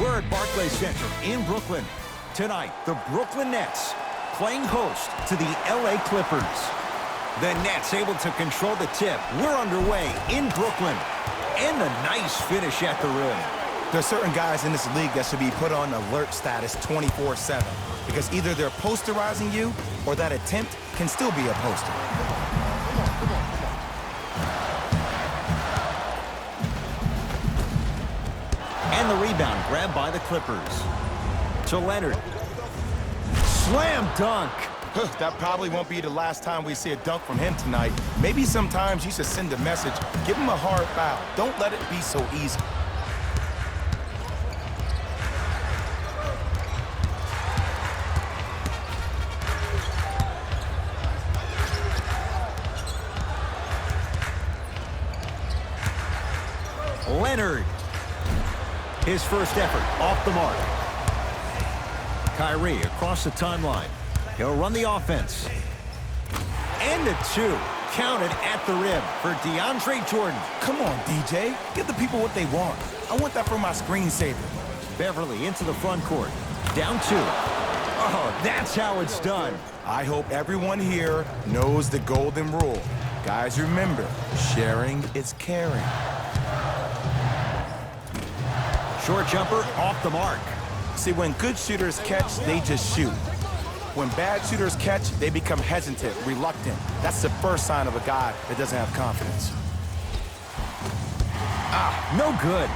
We're at Barclays Center in Brooklyn. Tonight, the Brooklyn Nets playing host to the LA Clippers. The Nets able to control the tip. We're underway in Brooklyn. And a nice finish at the rim. There's certain guys in this league that should be put on alert status 24/7 because either they're posterizing you or that attempt can still be a poster. And the rebound grabbed by the Clippers. To Leonard. Slam dunk. That probably won't be the last time we see a dunk from him tonight. Maybe sometimes you should send a message. Give him a hard foul. Don't let it be so easy. Leonard. His first effort off the mark. Kyrie across the timeline. He'll run the offense. And a two. Counted at the rim for DeAndre Jordan. Come on, DJ. Give the people what they want. I want that for my screensaver. Beverly into the front court. Down two. Oh, that's how it's done. I hope everyone here knows the golden rule. Guys, remember, sharing is caring. Short jumper off the mark. See, when good shooters catch, they just shoot. When bad shooters catch, they become hesitant, reluctant. That's the first sign of a guy that doesn't have confidence. No good.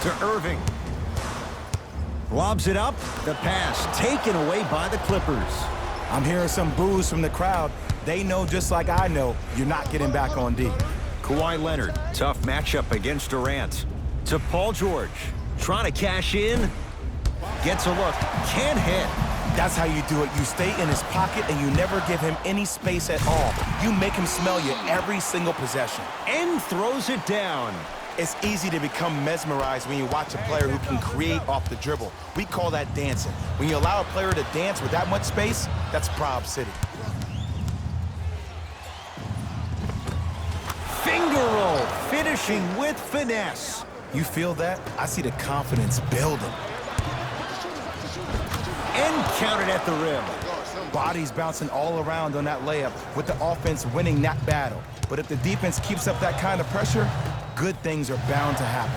To Irving. Lobs it up. The pass taken away by the Clippers. I'm hearing some boos from the crowd. They know just like I know, you're not getting back on D. Kawhi Leonard, tough matchup against Durant. To Paul George, trying to cash in. Gets a look, can't hit. That's how you do it. You stay in his pocket and you never give him any space at all. You make him smell you every single possession. And throws it down. It's easy to become mesmerized when you watch a player who can create off the dribble. We call that dancing. When you allow a player to dance with that much space, that's Prob City. Finger roll, finishing with finesse. You feel that? I see the confidence building. And counted at the rim. Bodies bouncing all around on that layup with the offense winning that battle. But if the defense keeps up that kind of pressure, good things are bound to happen.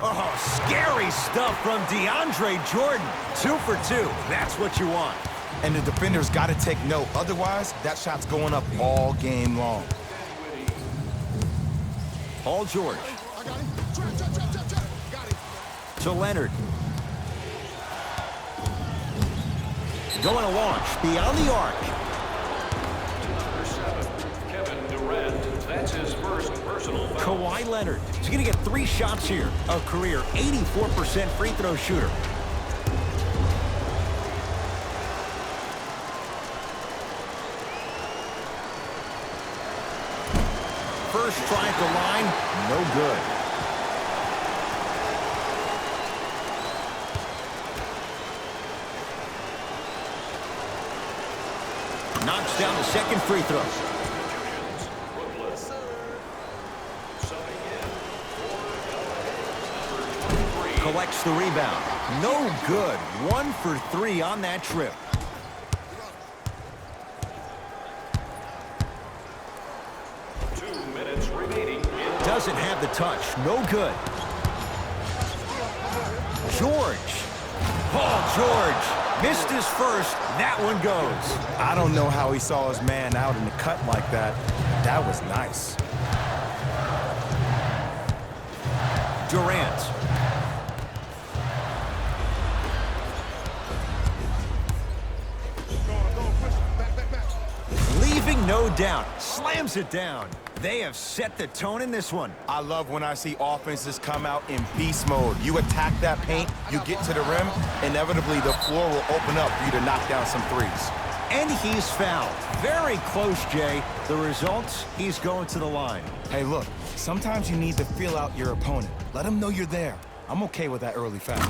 Oh, scary stuff from DeAndre Jordan. 2 for 2. That's what you want. And the defender's got to take note. Otherwise, that shot's going up all game long. Paul George. To Leonard. Going to launch beyond the arc. Kevin Durant. That's his first personal foul. Kawhi Leonard. He's going to get 3 shots here. A career 84% free throw shooter. First try at the line, no good. Knocks down the second free throw. Collects the rebound. No good. 1 for 3 on that trip. Doesn't have the touch. No good. George. Paul George. Missed his first. That one goes. I don't know how he saw his man out in the cut like that. That was nice. Durant. Leaving no doubt. Slams it down. They have set the tone in this one. I love when I see offenses come out in beast mode. You attack that paint, you get to the rim, inevitably the floor will open up for you to knock down some threes. And he's fouled. Very close, Jay. The results, he's going to the line. Hey, look, sometimes you need to feel out your opponent. Let them know you're there. I'm okay with that early foul.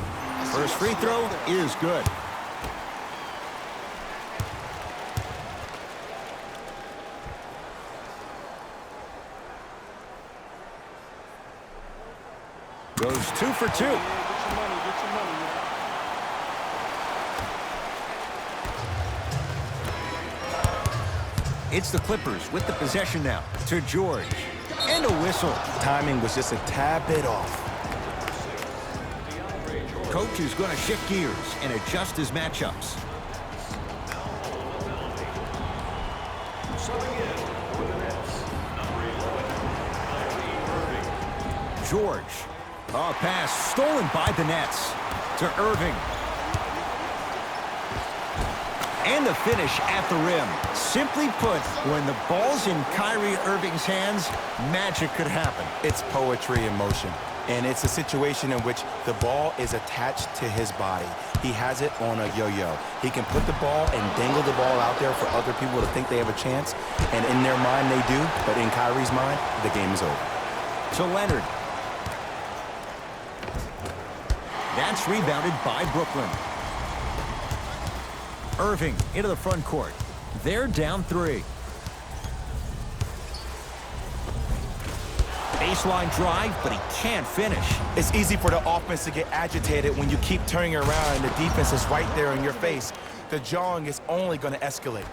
First free throw is good. Goes 2 for 2. Get your money, man. It's the Clippers with the possession now to George. And a whistle. Timing was just a tad bit off. Coach is going to shift gears and adjust his matchups. George. A pass stolen by the Nets to Irving. And the finish at the rim. Simply put, when the ball's in Kyrie Irving's hands, magic could happen. It's poetry in motion. And it's a situation in which the ball is attached to his body. He has it on a yo-yo. He can put the ball and dangle the ball out there for other people to think they have a chance. And in their mind, they do. But in Kyrie's mind, the game is over. To Leonard. That's rebounded by Brooklyn. Irving into the front court. They're down 3. Baseline drive, but he can't finish. It's easy for the offense to get agitated when you keep turning around and the defense is right there in your face. The jawing is only going to escalate.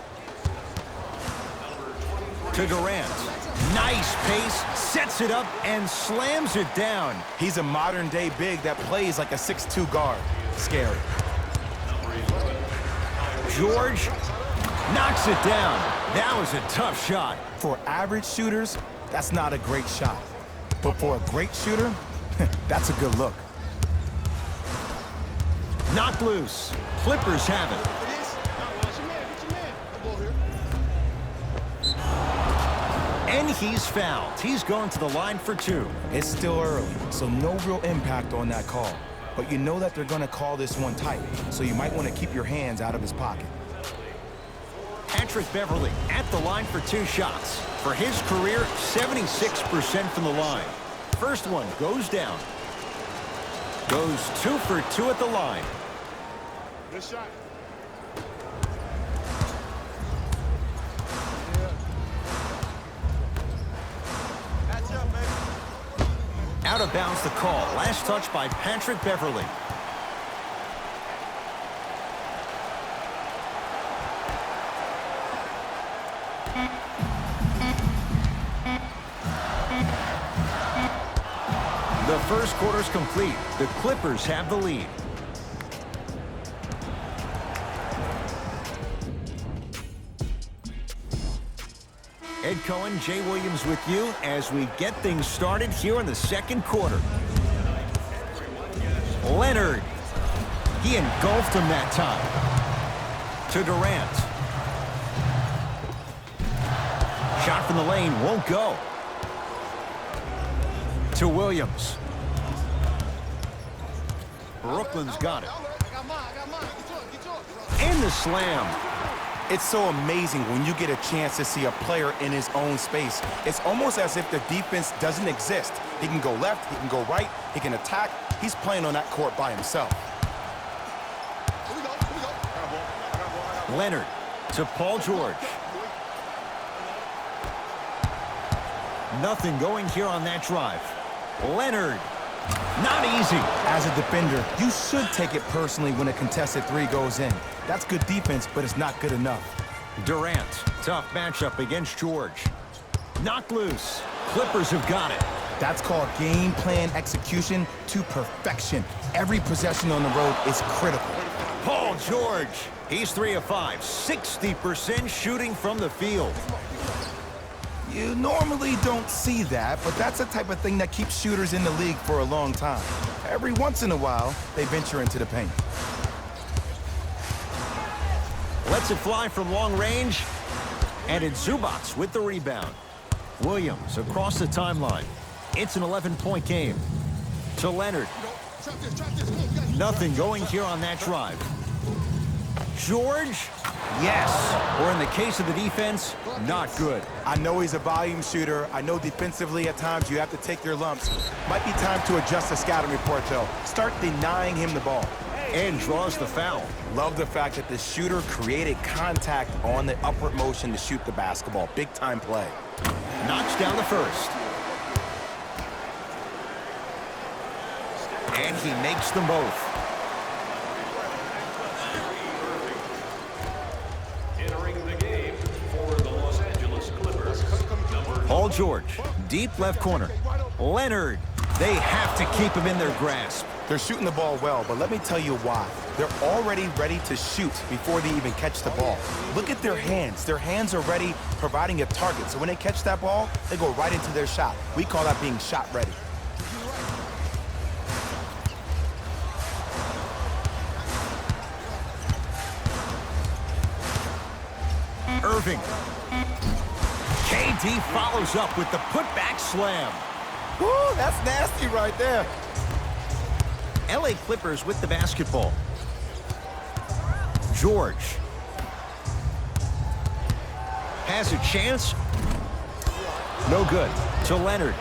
To Durant. Nice pace, sets it up, and slams it down. He's a modern-day big that plays like a 6'2 guard. Scary. George knocks it down. That was a tough shot. For average shooters, that's not a great shot. But for a great shooter, that's a good look. Knocked loose. Clippers have it. And he's fouled. He's going to the line for 2. It's still early, so no real impact on that call. But you know that they're going to call this one tight, so you might want to keep your hands out of his pocket. Patrick Beverly at the line for 2 shots. For his career, 76% from the line. First one goes down. Goes 2 for 2 at the line. Good shot. Out of bounds the call. Last touch by Patrick Beverly. The first quarter's complete. The Clippers have the lead. Ed Cohen, Jay Williams with you as we get things started here in the second quarter. Leonard. He engulfed him that time. To Durant. Shot from the lane won't go. To Williams. Brooklyn's got it. And the slam. It's so amazing when you get a chance to see a player in his own space. It's almost as if the defense doesn't exist. He can go left, he can go right, he can attack. He's playing on that court by himself. Leonard to Paul George. Nothing going here on that drive. Leonard. Not easy. As a defender, you should take it personally when a contested 3 goes in. That's good defense, but it's not good enough. Durant, tough matchup against George. Knocked loose. Clippers have got it. That's called game plan execution to perfection. Every possession on the road is critical. Paul George. He's 3 of 5. 60% shooting from the field. You normally don't see that, but that's the type of thing that keeps shooters in the league for a long time. Every once in a while, they venture into the paint. Lets it fly from long range. And it's Zubac with the rebound. Williams across the timeline. It's an 11-point game. To Leonard. Nothing going here on that drive. George? Yes. Or in the case of the defense, not good. I know he's a volume shooter. I know defensively at times you have to take your lumps. Might be time to adjust the scouting report, though. Start denying him the ball. And draws the foul. Love the fact that the shooter created contact on the upward motion to shoot the basketball. Big-time play. Knocks down the first. And he makes them both. Entering the game for the Los Angeles Clippers, number Paul George, deep left corner. Leonard. They have to keep him in their grasp. They're shooting the ball well, but let me tell you why. They're already ready to shoot before they even catch the ball. Look at their hands. Their hands are ready, providing a target. So when they catch that ball, they go right into their shot. We call that being shot ready. Irving. KD follows up with the putback slam. Woo, that's nasty right there. LA Clippers with the basketball. George. Has a chance. No good. To Leonard.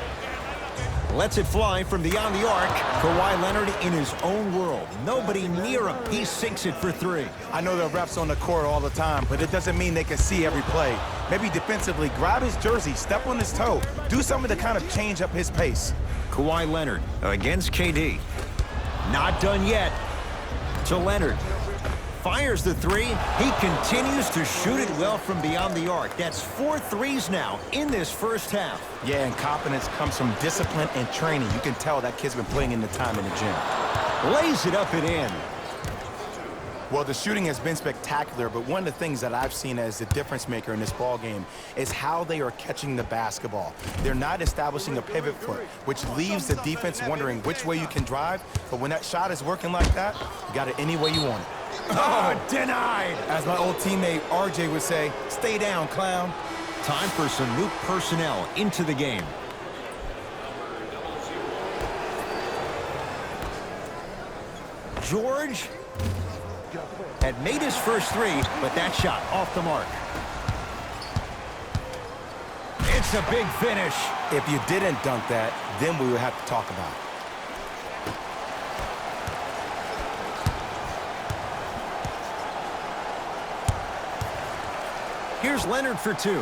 Lets it fly from beyond the arc. Kawhi Leonard in his own world. Nobody near him. He sinks it for three. I know the refs on the court all the time, but it doesn't mean they can see every play. Maybe defensively, grab his jersey, step on his toe, do something to kind of change up his pace. Kawhi Leonard against KD. Not done yet. To Leonard. Fires the three. He continues to shoot it well from beyond the arc. That's 4 threes now in this first half. Yeah, and confidence comes from discipline and training. You can tell that kid's been putting in the time in the gym. Lays it up and in. Well, the shooting has been spectacular, but one of the things that I've seen as the difference maker in this ball game is how they are catching the basketball. They're not establishing a pivot foot, which leaves the defense wondering which way you can drive, but when that shot is working like that, you got it any way you want it. Oh, denied. As my old teammate RJ would say, stay down, clown. Time for some new personnel into the game. George had made his first three, but that shot off the mark. It's a big finish. If you didn't dunk that, then we would have to talk about it. Here's Leonard for two.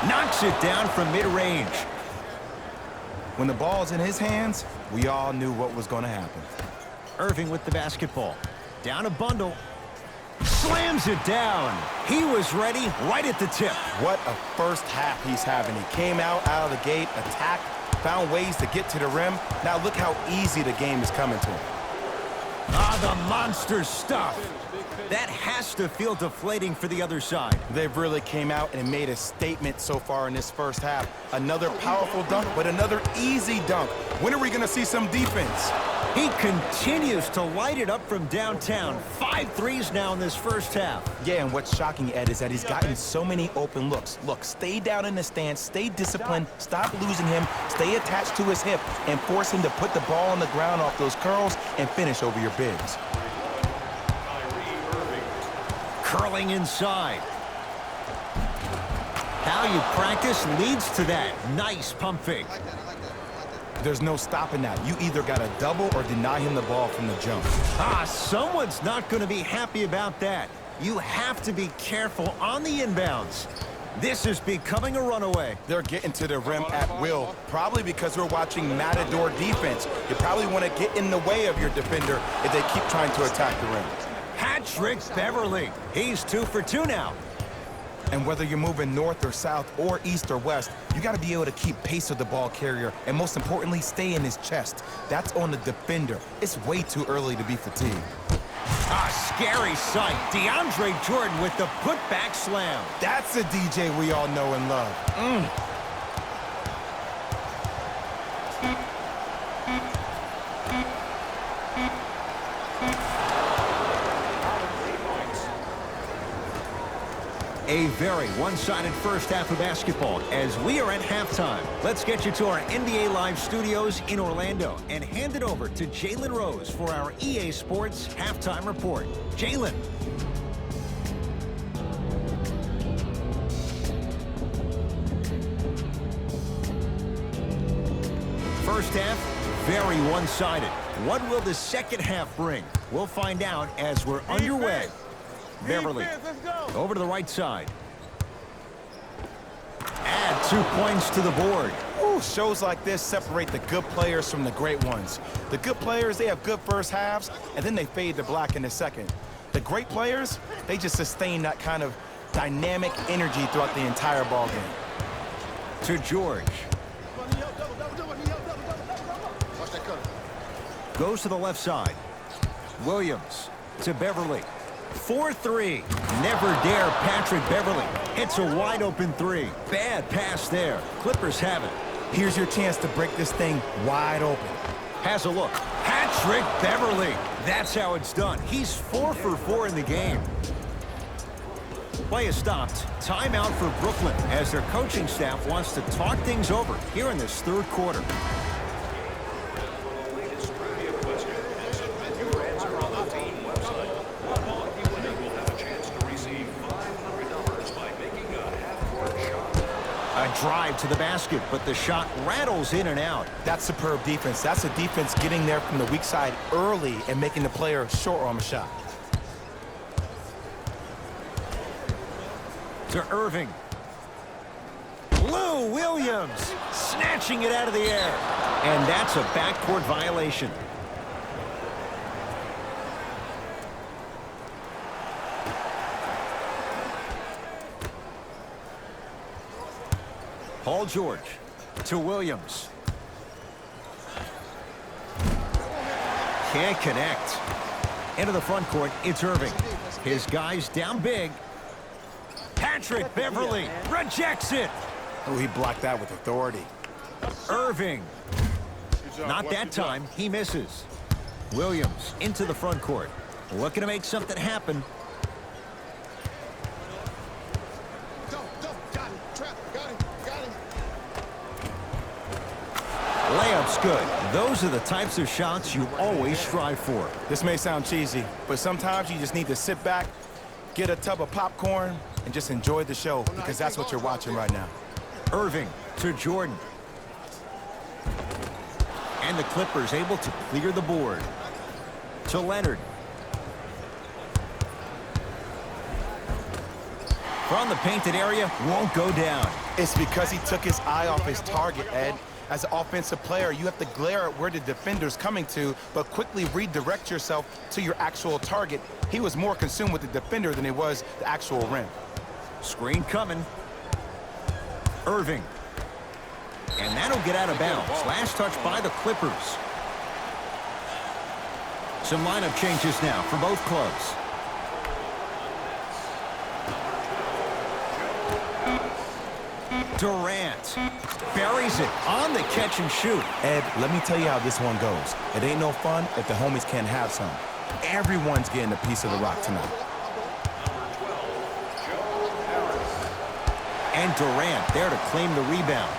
Knocks it down from mid-range. When the ball's in his hands, we all knew what was going to happen. Irving with the basketball. Down a bundle. Slams it down. He was ready right at the tip. What a first half he's having. He came out of the gate, attacked, found ways to get to the rim. Now look how easy the game is coming to him. Ah, the monster stuff. That has to feel deflating for the other side. They've really came out and made a statement so far in this first half. Another powerful dunk, but another easy dunk. When are we going to see some defense? He continues to light it up from downtown. 5 threes now in this first half. Yeah, and what's shocking, Ed, is that he's gotten so many open looks. Look, stay down in the stance, stay disciplined, stop losing him, stay attached to his hip, and force him to put the ball on the ground off those curls and finish over your bigs. Curling inside. How you practice leads to that. Nice pump fake. There's no stopping that. You either got to double or deny him the ball from the jump. Ah, someone's not going to be happy about that. You have to be careful on the inbounds. This is becoming a runaway. They're getting to the rim at will, probably because we're watching Matador defense. You probably want to get in the way of your defender if they keep trying to attack the rim. Hat-trick Beverly. He's 2 for 2 now. And whether you're moving north or south or east or west, you got to be able to keep pace with the ball carrier and most importantly, stay in his chest. That's on the defender. It's way too early to be fatigued. Ah, scary sight. DeAndre Jordan with the putback slam. That's a DJ we all know and love. A very one-sided first half of basketball as we are at halftime. Let's get you to our NBA Live studios in Orlando and hand it over to Jalen Rose for our EA Sports Halftime Report. Jalen. First half, very one-sided. What will the second half bring? We'll find out as we're underway. Beverly, over to the right side. Add 2 points to the board. Whew, shows like this separate the good players from the great ones. The good players, they have good first halves, and then they fade to black in the second. The great players, they just sustain that kind of dynamic energy throughout the entire ball game. To George. Goes to the left side. Williams to Beverly. 4-3. Never dare Patrick Beverly. Hits a wide open three. Bad pass there. Clippers have it. Here's your chance to break this thing wide open. Has a look. Patrick Beverly. That's how it's done. He's 4 for 4 in the game. Play is stopped. Timeout for Brooklyn as their coaching staff wants to talk things over here in this third quarter. A drive to the basket, but the shot rattles in and out. That's superb defense. That's a defense getting there from the weak side early and making the player short on the shot. To Irving. Lou Williams snatching it out of the air. And that's a backcourt violation. Paul George to Williams. Can't connect. Into the front court, it's Irving. His guys down big. Patrick Beverly rejects it. Oh, he blocked that with authority. Irving. Not that time. He misses. Williams into the front court. Looking to make something happen. Layup's good. Those are the types of shots you always strive for. This may sound cheesy, but sometimes you just need to sit back, get a tub of popcorn, and just enjoy the show, because that's what you're watching right now. Irving to Jordan. And the Clippers able to clear the board. To Leonard. From the painted area, won't go down. It's because he took his eye off his target, Ed. As an offensive player, you have to glare at where the defender's coming to, but quickly redirect yourself to your actual target. He was more consumed with the defender than he was the actual rim. Screen coming. Irving. And that'll get out of bounds. Last touch by the Clippers. Some lineup changes now for both clubs. Durant buries it on the catch and shoot. Ed, let me tell you how this one goes. It ain't no fun if the homies can't have some. Everyone's getting a piece of the rock tonight. And Durant there to claim the rebound.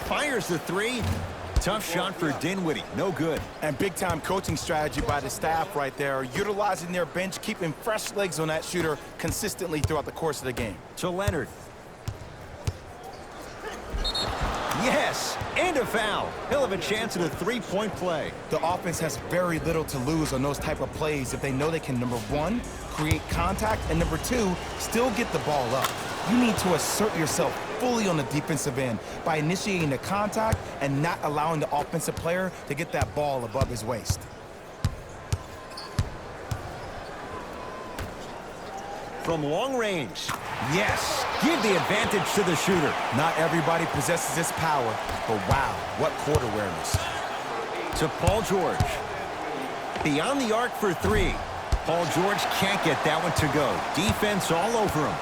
Fires the three. Tough shot for Dinwiddie. No good. And big-time coaching strategy by the staff right there, utilizing their bench, keeping fresh legs on that shooter consistently throughout the course of the game. To Leonard. Yes, and a foul. He'll have a chance at a three-point play. The offense has very little to lose on those type of plays if they know they can, number one, create contact, and number two, still get the ball up. You need to assert yourself fully on the defensive end by initiating the contact and not allowing the offensive player to get that ball above his waist. From long range. Yes, give the advantage to the shooter. Not everybody possesses this power, but wow, what court awareness. To Paul George. Beyond the arc for three. Paul George can't get that one to go. Defense all over him.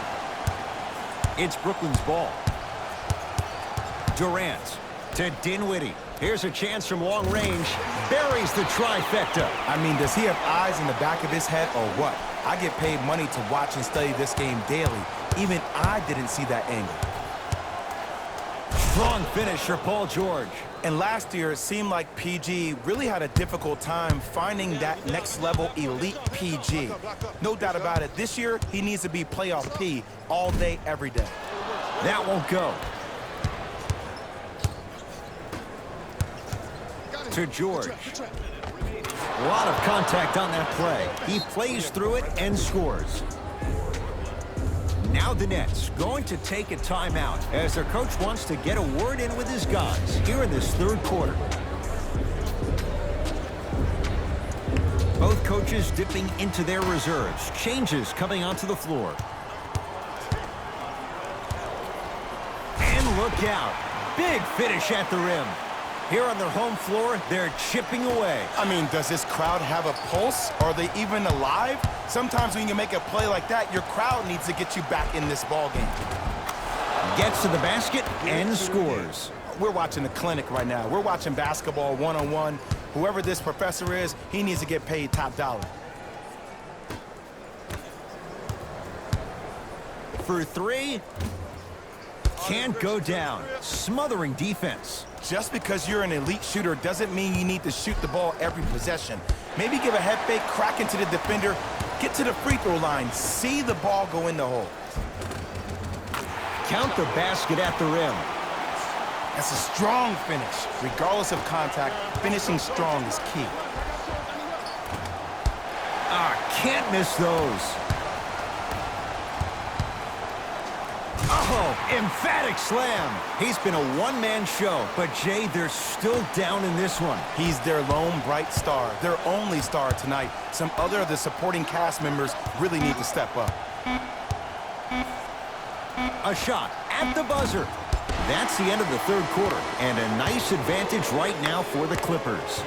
It's Brooklyn's ball. Durant to Dinwiddie. Here's a chance from long range. Buries the trifecta. I mean, does he have eyes in the back of his head or what? I get paid money to watch and study this game daily. Even I didn't see that angle. Strong finish for Paul George. And last year, it seemed like PG really had a difficult time finding that next-level elite PG. No doubt about it. This year, he needs to be playoff P all day, every day. That won't go. To George. A lot of contact on that play. He plays through it and scores. Now the Nets going to take a timeout as their coach wants to get a word in with his guys here in this third quarter. Both coaches dipping into their reserves. Changes coming onto the floor. And look out. Big finish at the rim. Here on their home floor, they're chipping away. I mean, does this crowd have a pulse? Are they even alive? Sometimes when you make a play like that, your crowd needs to get you back in this ball game. Gets to the basket and scores. We're watching the clinic right now. We're watching basketball one-on-one. Whoever this professor is, he needs to get paid top dollar. For three. Can't go down. Smothering defense. Just because you're an elite shooter doesn't mean you need to shoot the ball every possession. Maybe give a head fake, crack into the defender, get to the free throw line, see the ball go in the hole. Count the basket at the rim. That's a strong finish. Regardless of contact, finishing strong is key. Can't miss those. Oh, emphatic slam. He's been a one-man show, but Jay, they're still down in this one. He's their lone bright star, their only star tonight. Some other of the supporting cast members really need to step up. A shot at the buzzer. That's the end of the third quarter, and a nice advantage right now for the Clippers.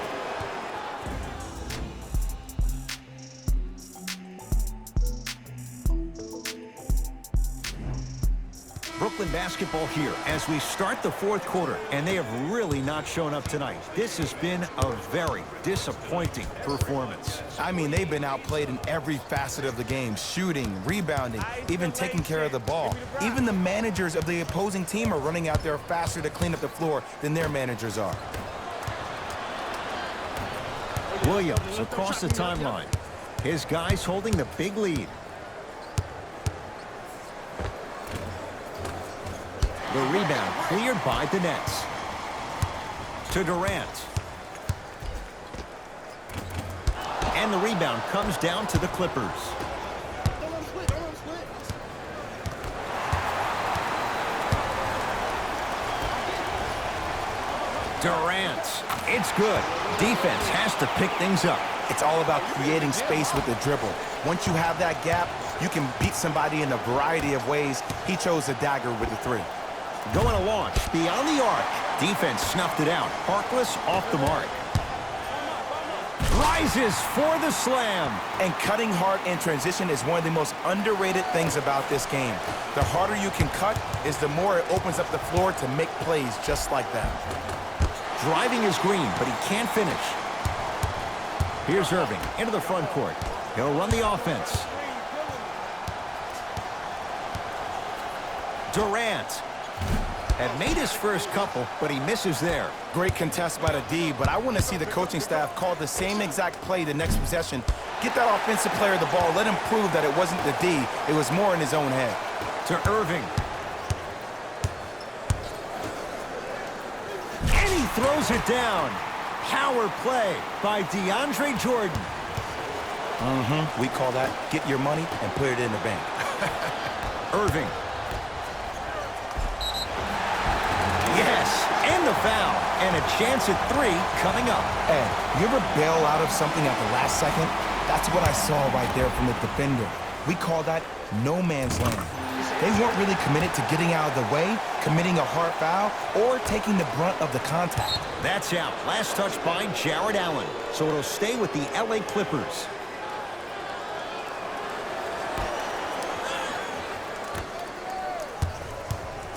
Brooklyn basketball here as we start the fourth quarter, and they have really not shown up tonight. This has been a very disappointing performance. I mean, they've been outplayed in every facet of the game, shooting, rebounding, even taking care of the ball. Even the managers of the opposing team are running out there faster to clean up the floor than their managers are. Williams across the timeline. His guys holding the big lead. The rebound cleared by the Nets. To Durant. And the rebound comes down to the Clippers. Durant. It's good. Defense has to pick things up. It's all about creating space with the dribble. Once you have that gap, you can beat somebody in a variety of ways. He chose the dagger with the three. Going to launch beyond the arc. Defense snuffed it out. Harkless off the mark. Rises for the slam. And cutting hard in transition is one of the most underrated things about this game. The harder you can cut is the more it opens up the floor to make plays just like that. Driving is green, but he can't finish. Here's Irving into the front court. He'll run the offense. Durant. Had made his first couple, but he misses there. Great contest by the D, but I want to see the coaching staff call the same exact play the next possession. Get that offensive player the ball. Let him prove that it wasn't the D. It was more in his own head. To Irving. And he throws it down. Power play by DeAndre Jordan. We call that get your money and put it in the bank. Irving. Yes, and the foul. And a chance at three coming up. Hey, you ever bail out of something at the last second? That's what I saw right there from the defender. We call that no man's land. They weren't really committed to getting out of the way, committing a hard foul, or taking the brunt of the contact. That's out. Last touch by Jared Allen. So it'll stay with the LA Clippers.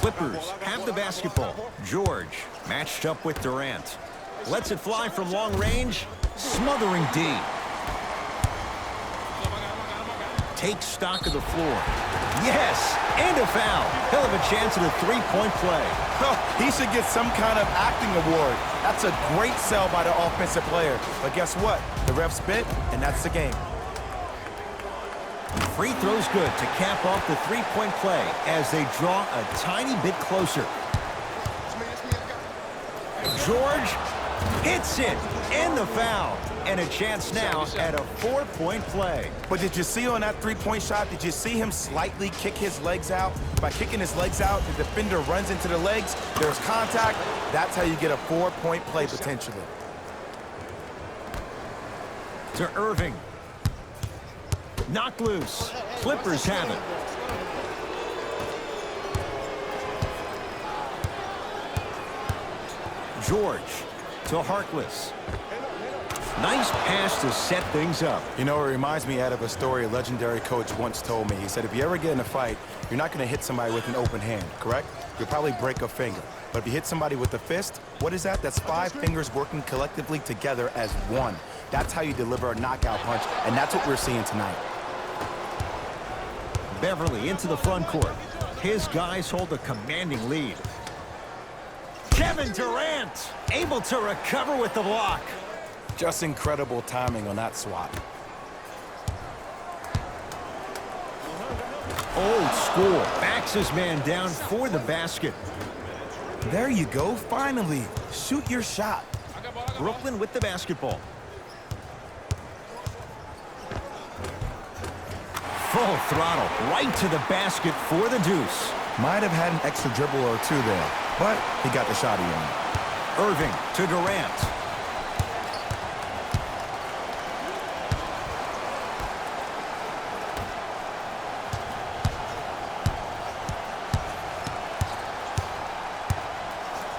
Clippers have the basketball. George matched up with Durant. Lets it fly from long range. Smothering D. Takes stock of the floor. Yes, and a foul. He'll have a chance at a three-point play. He should get some kind of acting award. That's a great sell by the offensive player. But guess what? The ref spit, and that's the game. Free throw's good to cap off the three-point play as they draw a tiny bit closer. George hits it, and the foul. And a chance now at a 4-point play. But did you see on that three-point shot, did you see him slightly kick his legs out? By kicking his legs out, the defender runs into the legs, there's contact. That's how you get a 4-point play potentially. To Irving. Knocked loose. Clippers have it. George to Harkless. Nice pass to set things up. You know, it reminds me of a story a legendary coach once told me. He said, if you ever get in a fight, you're not going to hit somebody with an open hand, correct? You'll probably break a finger. But if you hit somebody with a fist, what is that? That's 5 fingers working collectively together as one. That's how you deliver a knockout punch, and that's what we're seeing tonight. Beverly into the front court. His guys hold a commanding lead. Kevin Durant able to recover with the block. Just incredible timing on that swat. Old school. Backs his man down for the basket. There you go, finally. Shoot your shot. Brooklyn with the basketball. Full throttle, right to the basket for the deuce. Might have had an extra dribble or two there, but he got the shot he wanted. Irving to Durant.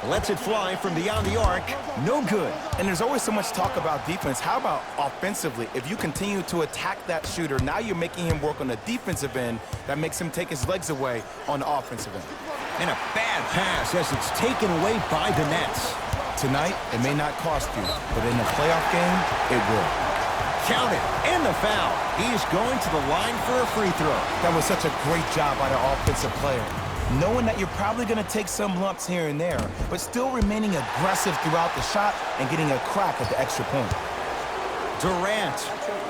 Lets it fly from beyond the arc. No good. And there's always so much talk about defense. How about offensively? If you continue to attack that shooter, now you're making him work on the defensive end. That makes him take his legs away on the offensive end. And a bad pass as it's taken away by the Nets. Tonight, it may not cost you, but in a playoff game, it will. Count it. And the foul. He's going to the line for a free throw. That was such a great job by the offensive player. Knowing that you're probably going to take some lumps here and there, but still remaining aggressive throughout the shot and getting a crack at the extra point. Durant,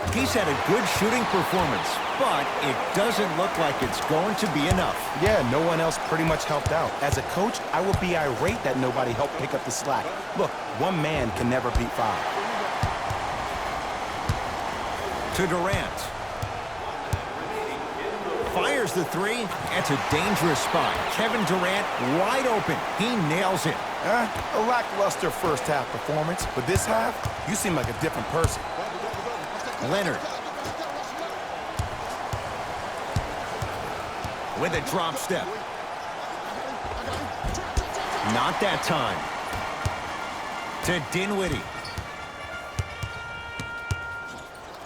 he's had a good shooting performance, but it doesn't look like it's going to be enough. Yeah, no one else pretty much helped out. As a coach, I would be irate that nobody helped pick up the slack. Look, one man can never beat 5. To Durant. Fires the 3. That's a dangerous spot. Kevin Durant wide open. He nails it. A lackluster first half performance, but this half, you seem like a different person. Leonard. With a drop step. Not that time. To Dinwiddie.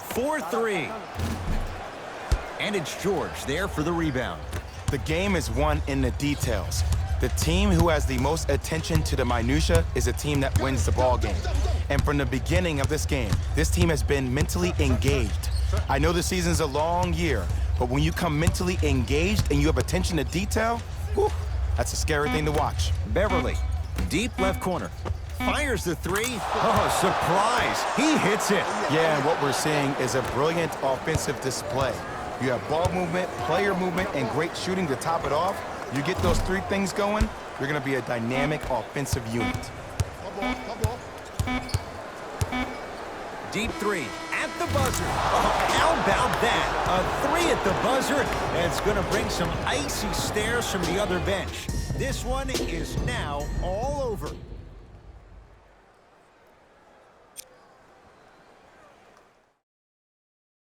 4-3. And it's George there for the rebound. The game is won in the details. The team who has the most attention to the minutia is a team that wins the ball game. And from the beginning of this game, this team has been mentally engaged. I know the season's a long year, but when you come mentally engaged and you have attention to detail, whew, that's a scary thing to watch. Beverly, deep left corner. Fires the 3. Oh, surprise. He hits it. Yeah, and what we're seeing is a brilliant offensive display. You have ball movement, player movement, and great shooting to top it off. You get those 3 things going, you're going to be a dynamic offensive unit. Deep 3 at the buzzer. Oh, how about that? A 3 at the buzzer. That's going to bring some icy stares from the other bench. This one is now all over.